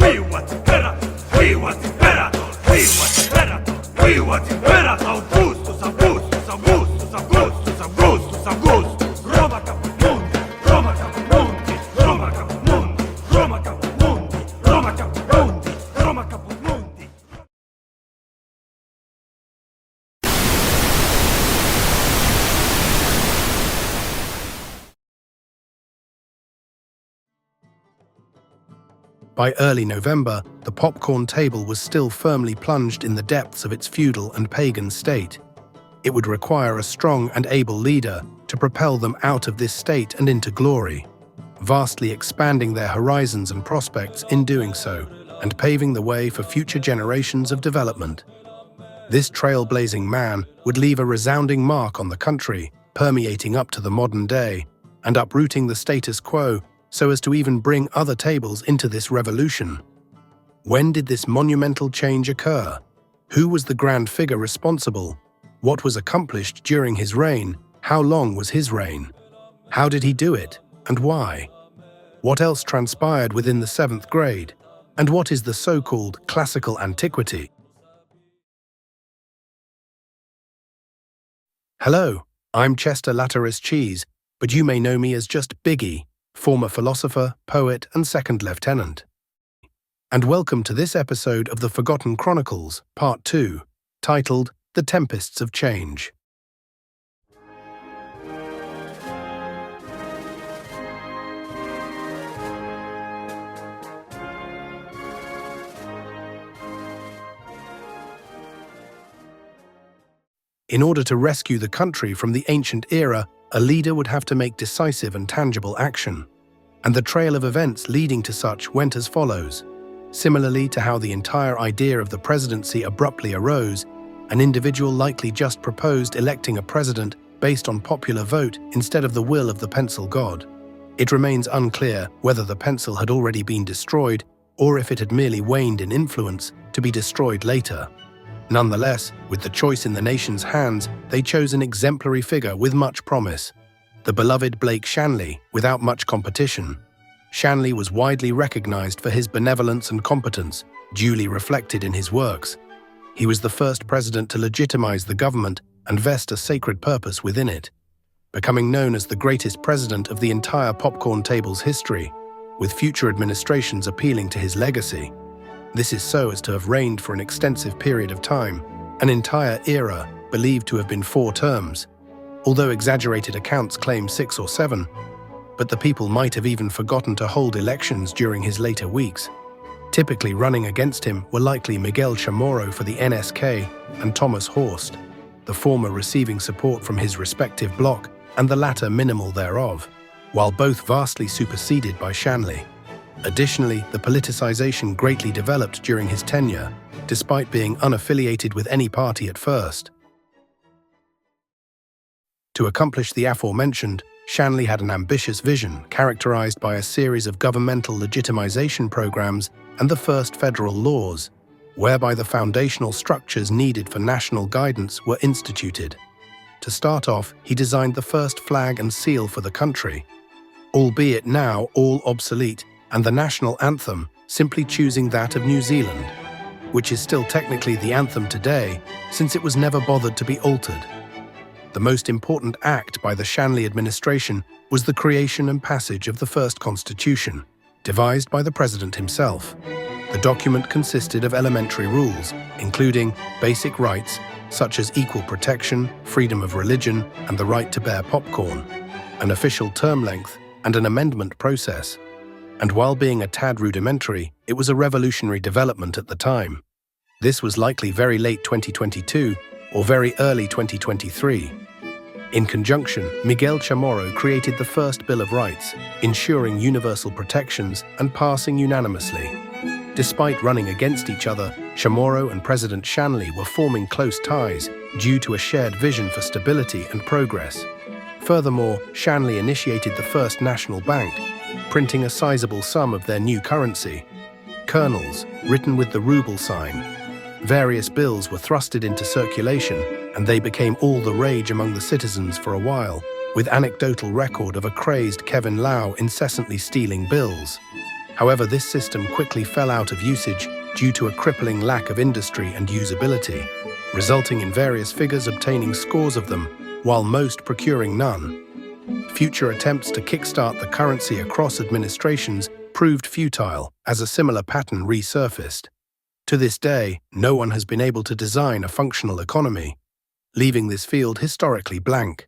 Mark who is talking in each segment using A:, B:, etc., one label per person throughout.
A: We want Imperator, we want Imperator, we want Imperator, we want Imperator. Augustus, Augustus, Augustus, Augustus, Augustus, Augustus. Roma caput mundi, Roma caput mundi, Roma caput mundi, Roma caput mundi, Roma caput mundi, Roma caput mundi.
B: By early November, the popcorn table was still firmly plunged in the depths of its feudal and pagan state. It would require a strong and able leader to propel them out of this state and into glory, vastly expanding their horizons and prospects in doing so, and paving the way for future generations of development. This trailblazing man would leave a resounding mark on the country, permeating up to the modern day, and uprooting the status quo so as to even bring other tables into this revolution. When did this monumental change occur? Who was the grand figure responsible? What was accomplished during his reign? How long was his reign? How did he do it, and why? What else transpired within the 7th grade? And what is the so-called classical antiquity? Hello, I'm Chester Latorace, but you may know me as just Biggie, former philosopher, poet, and second lieutenant. And welcome to this episode of the Forgotten Chronicles, Part 2, titled The Tempests of Change. In order to rescue the country from the ancient era, a leader would have to make decisive and tangible action. And the trail of events leading to such went as follows. Similarly to how the entire idea of the presidency abruptly arose, an individual likely just proposed electing a president based on popular vote instead of the will of the pencil god. It remains unclear whether the pencil had already been destroyed or if it had merely waned in influence to be destroyed later. Nonetheless, with the choice in the nation's hands, they chose an exemplary figure with much promise. The beloved Blake Shanley, without much competition. Shanley was widely recognized for his benevolence and competence, duly reflected in his works. He was the first president to legitimize the government and vest a sacred purpose within it, becoming known as the greatest president of the entire popcorn table's history, with future administrations appealing to his legacy. This is so as to have reigned for an extensive period of time, an entire era believed to have been 4 terms, although exaggerated accounts claim 6 or 7, but the people might have even forgotten to hold elections during his later weeks. Typically running against him were likely Miguel Chamorro for the NSK and Thomas Horst, the former receiving support from his respective bloc and the latter minimal thereof, while both vastly superseded by Shanley. Additionally, the politicization greatly developed during his tenure, despite being unaffiliated with any party at first. To accomplish the aforementioned, Shanley had an ambitious vision characterized by a series of governmental legitimization programs and the first federal laws, whereby the foundational structures needed for national guidance were instituted. To start off, he designed the first flag and seal for the country, albeit now all obsolete, and the national anthem simply choosing that of New Zealand, which is still technically the anthem today since it was never bothered to be altered. The most important act by the Shanley administration was the creation and passage of the first constitution, devised by the president himself. The document consisted of elementary rules, including basic rights such as equal protection, freedom of religion, and the right to bear popcorn, an official term length, and an amendment process. And while being a tad rudimentary, it was a revolutionary development at the time. This was likely very late 2022 or very early 2023. In conjunction, Miguel Chamorro created the first Bill of Rights, ensuring universal protections and passing unanimously. Despite running against each other, Chamorro and President Shanley were forming close ties due to a shared vision for stability and progress. Furthermore, Shanley initiated the first national bank, printing a sizable sum of their new currency. Kernels, written with the ruble sign. Various bills were thrusted into circulation, and they became all the rage among the citizens for a while, with anecdotal record of a crazed Kevin Lau incessantly stealing bills. However, this system quickly fell out of usage due to a crippling lack of industry and usability, resulting in various figures obtaining scores of them, while most procuring none. Future attempts to kickstart the currency across administrations proved futile as a similar pattern resurfaced. To this day, no one has been able to design a functional economy, leaving this field historically blank.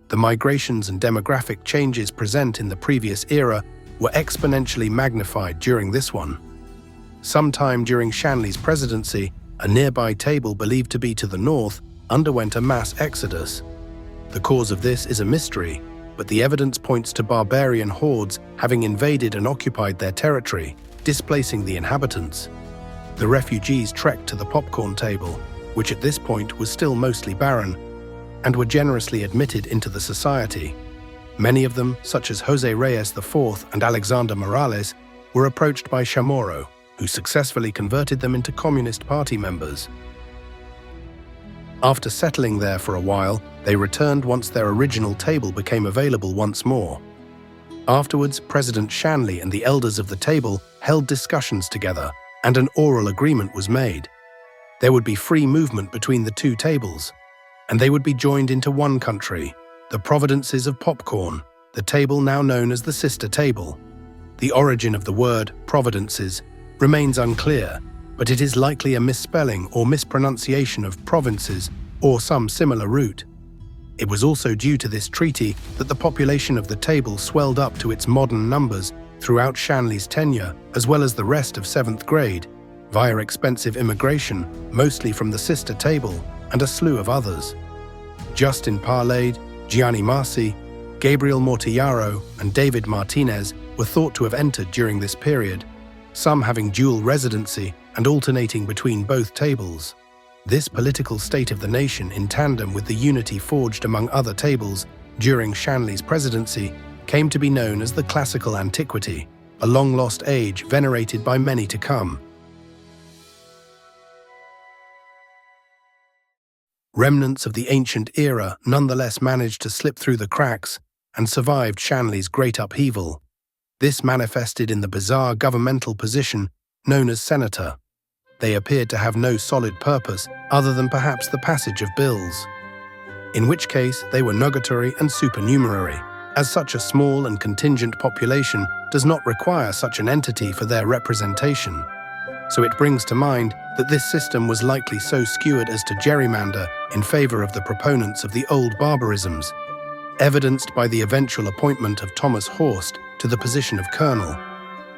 B: The migrations and demographic changes present in the previous era were exponentially magnified during this one. Sometime during Shanley's presidency, a nearby table believed to be to the north underwent a mass exodus. The cause of this is a mystery, but the evidence points to barbarian hordes having invaded and occupied their territory, displacing the inhabitants. The refugees trekked to the popcorn table, which at this point was still mostly barren, and were generously admitted into the society. Many of them, such as José Reyes IV and Alexander Morales, were approached by Chamorro, who successfully converted them into Communist Party members. After settling there for a while, they returned once their original table became available once more. Afterwards, President Shanley and the elders of the table held discussions together, and an oral agreement was made. There would be free movement between the two tables, and they would be joined into one country, the Providences of Popcorn, the table now known as the Sister Table. The origin of the word Providences remains unclear, but it is likely a misspelling or mispronunciation of provinces or some similar root. It was also due to this treaty that the population of the table swelled up to its modern numbers throughout Shanley's tenure, as well as the rest of 7th grade, via expensive immigration, mostly from the Sister Table, and a slew of others. Justin Parlade, Gianni Marci, Gabriel Mortillaro, and David Martinez were thought to have entered during this period, some having dual residency and alternating between both tables. This political state of the nation, in tandem with the unity forged among other tables during Shanley's presidency, came to be known as the Classical Antiquity, a long-lost age venerated by many to come. Remnants of the ancient era nonetheless managed to slip through the cracks and survived Shanley's great upheaval. This manifested in the bizarre governmental position known as senator. They appeared to have no solid purpose other than perhaps the passage of bills, in which case they were nugatory and supernumerary, as such a small and contingent population does not require such an entity for their representation. So it brings to mind that this system was likely so skewed as to gerrymander in favor of the proponents of the old barbarisms, evidenced by the eventual appointment of Thomas Horst to the position of colonel.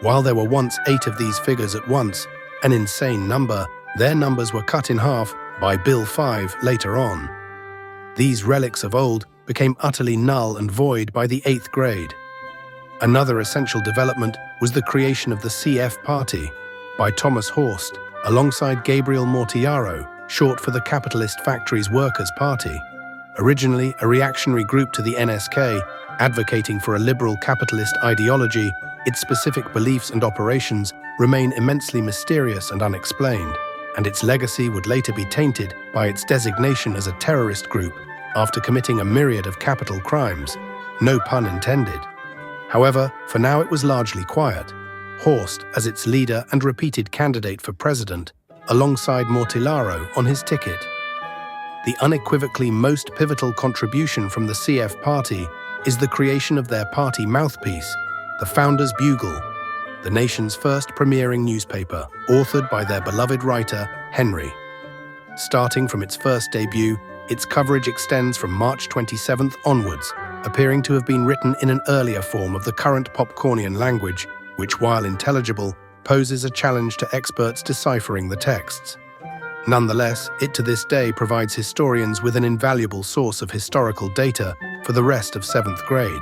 B: While there were once 8 of these figures at once, an insane number, their numbers were cut in half by Bill 5 later on. These relics of old became utterly null and void by the 8th grade. Another essential development was the creation of the CF Party by Thomas Horst, alongside Gabriel Mortillaro, short for the Capitalist Factories Workers' Party. Originally a reactionary group to the NSK, advocating for a liberal capitalist ideology, its specific beliefs and operations remain immensely mysterious and unexplained, and its legacy would later be tainted by its designation as a terrorist group after committing a myriad of capital crimes, no pun intended. However, for now it was largely quiet. Horst as its leader and repeated candidate for president, alongside Mortillaro on his ticket. The unequivocally most pivotal contribution from the CF Party is the creation of their party mouthpiece, the Founders Bugle, the nation's first premiering newspaper, authored by their beloved writer, Henry. Starting from its first debut, its coverage extends from March 27th onwards, appearing to have been written in an earlier form of the current Popcornian language, which, while intelligible, poses a challenge to experts deciphering the texts. Nonetheless, it to this day provides historians with an invaluable source of historical data for the rest of 7th grade.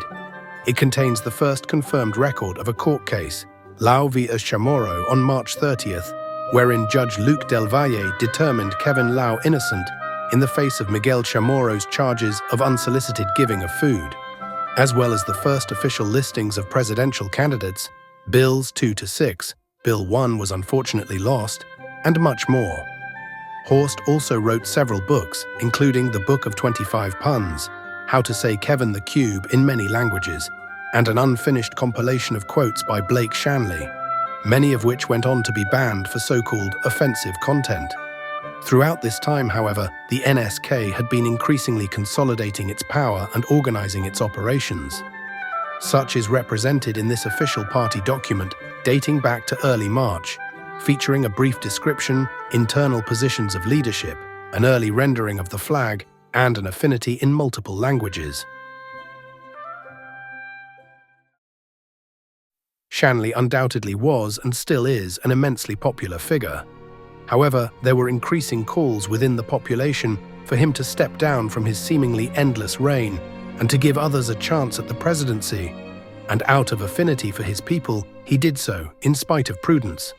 B: It contains the first confirmed record of a court case, Lau v. Chamorro, on March 30th, wherein Judge Luc Del Valle determined Kevin Lau innocent in the face of Miguel Chamorro's charges of unsolicited giving of food, as well as the first official listings of presidential candidates, Bills 2 to 6, Bill 1 was unfortunately lost, and much more. Horst also wrote several books, including The Book of 25 Puns, How to Say Kevin the Cube in Many Languages, and an unfinished compilation of quotes by Blake Shanley, many of which went on to be banned for so-called offensive content. Throughout this time, however, the NSK had been increasingly consolidating its power and organizing its operations. Such is represented in this official party document dating back to early March, featuring a brief description, internal positions of leadership, an early rendering of the flag, and an affinity in multiple languages. Shanley undoubtedly was and still is an immensely popular figure. However, there were increasing calls within the population for him to step down from his seemingly endless reign and to give others a chance at the presidency. And out of affinity for his people, he did so, in spite of prudence,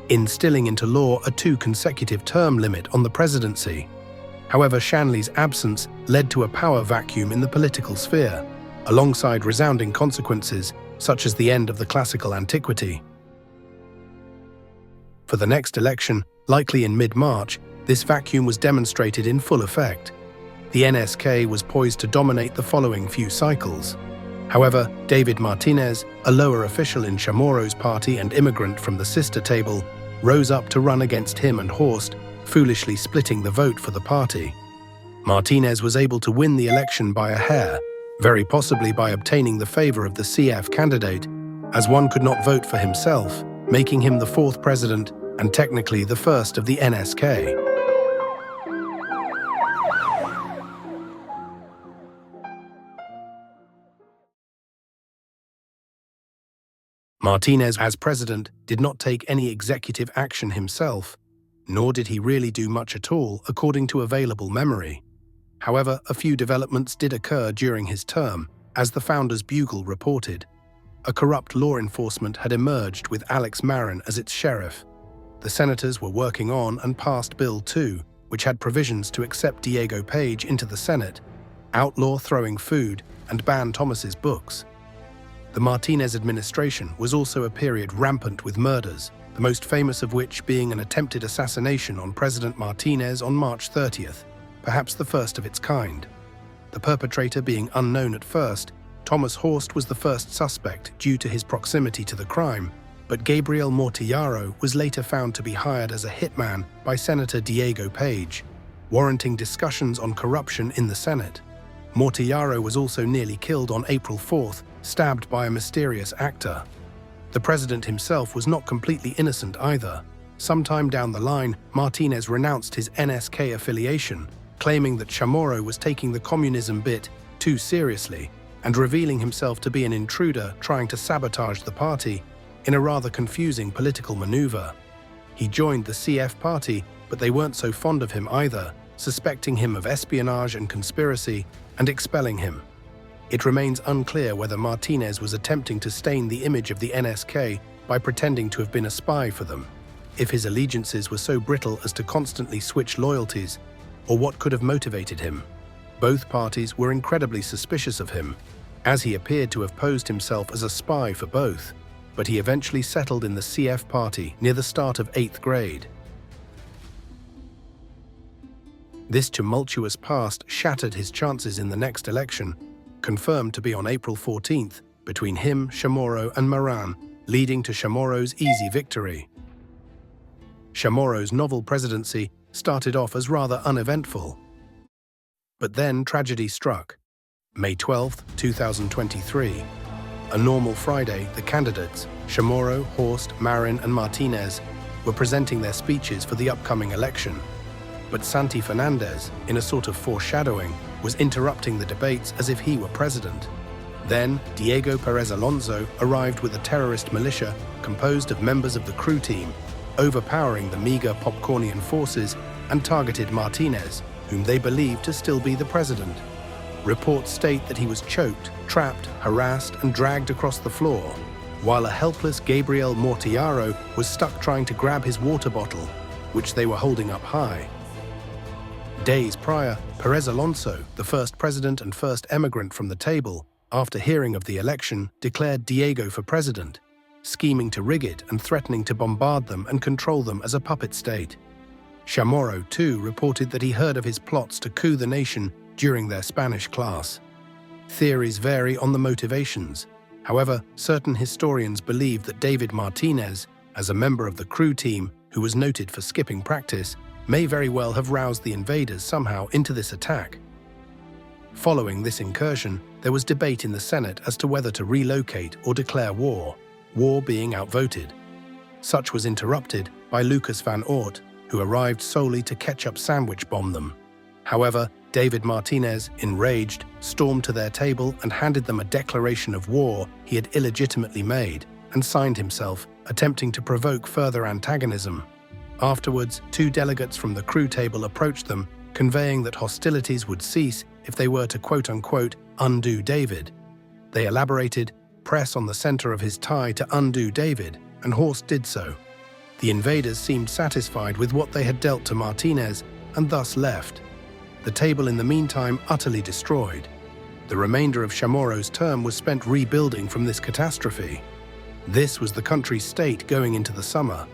B: instilling into law a 2-consecutive term limit on the presidency. However, Shanley's absence led to a power vacuum in the political sphere, alongside resounding consequences such as the end of the classical antiquity. For the next election, likely in mid-March, this vacuum was demonstrated in full effect. The NSK was poised to dominate the following few cycles. However, David Martinez, a lower official in Chamorro's party and immigrant from the sister table, rose up to run against him and Horst, foolishly splitting the vote for the party. Martinez was able to win the election by a hair, very possibly by obtaining the favor of the CF candidate, as one could not vote for himself, making him the 4th president and technically the first of the NSK. Martinez, as president, did not take any executive action himself, nor did he really do much at all according to available memory. However, a few developments did occur during his term, as the Founders Bugle reported. A corrupt law enforcement had emerged with Alex Marin as its sheriff. The senators were working on and passed Bill 2, which had provisions to accept Diego Page into the Senate, outlaw throwing food, and ban Thomas's books. The Martinez administration was also a period rampant with murders, the most famous of which being an attempted assassination on President Martinez on March 30th, perhaps the first of its kind. The perpetrator being unknown at first, Thomas Horst was the first suspect due to his proximity to the crime, but Gabriel Mortillaro was later found to be hired as a hitman by Senator Diego Page, warranting discussions on corruption in the Senate. Mortillaro was also nearly killed on April 4th, stabbed by a mysterious actor. The president himself was not completely innocent either. Sometime down the line, Martinez renounced his NSK affiliation, claiming that Chamorro was taking the communism bit too seriously and revealing himself to be an intruder trying to sabotage the party in a rather confusing political maneuver. He joined the CF party, but they weren't so fond of him either, suspecting him of espionage and conspiracy and expelling him. It remains unclear whether Martinez was attempting to stain the image of the NSK by pretending to have been a spy for them, if his allegiances were so brittle as to constantly switch loyalties, or what could have motivated him. Both parties were incredibly suspicious of him, as he appeared to have posed himself as a spy for both, but he eventually settled in the CF party near the start of 8th grade. This tumultuous past shattered his chances in the next election, confirmed to be on April 14th, between him, Chamorro, and Marin, leading to Chamorro's easy victory. Chamorro's novel presidency started off as rather uneventful. But then tragedy struck. May 12, 2023. A normal Friday, the candidates, Chamorro, Horst, Marin, and Martinez, were presenting their speeches for the upcoming election. But Santi Fernandez, in a sort of foreshadowing, was interrupting the debates as if he were president. Then, Diego Perez Alonso arrived with a terrorist militia composed of members of the crew team, overpowering the meager popcornian forces, and targeted Martinez, whom they believed to still be the president. Reports state that he was choked, trapped, harassed, and dragged across the floor, while a helpless Gabriel Mortillaro was stuck trying to grab his water bottle, which they were holding up high. Days prior, Perez Alonso, the first president and first emigrant from the table, after hearing of the election, declared Diego for president, scheming to rig it and threatening to bombard them and control them as a puppet state. Chamorro, too, reported that he heard of his plots to coup the nation during their Spanish class. Theories vary on the motivations, However, certain historians believe that David Martinez, as a member of the crew team who was noted for skipping practice, may very well have roused the invaders somehow into this attack. Following this incursion, there was debate in the Senate as to whether to relocate or declare war being outvoted. Such was interrupted by Lucas Van Oort, who arrived solely to ketchup sandwich bomb them. However, David Martinez, enraged, stormed to their table and handed them a declaration of war he had illegitimately made and signed himself, attempting to provoke further antagonism. Afterwards, 2 delegates from the crew table approached them, conveying that hostilities would cease if they were to quote-unquote undo David. They elaborated, press on the center of his tie to undo David, and Horst did so. The invaders seemed satisfied with what they had dealt to Martinez and thus left. The table in the meantime utterly destroyed. The remainder of Chamorro's term was spent rebuilding from this catastrophe. This was the country's state going into the summer.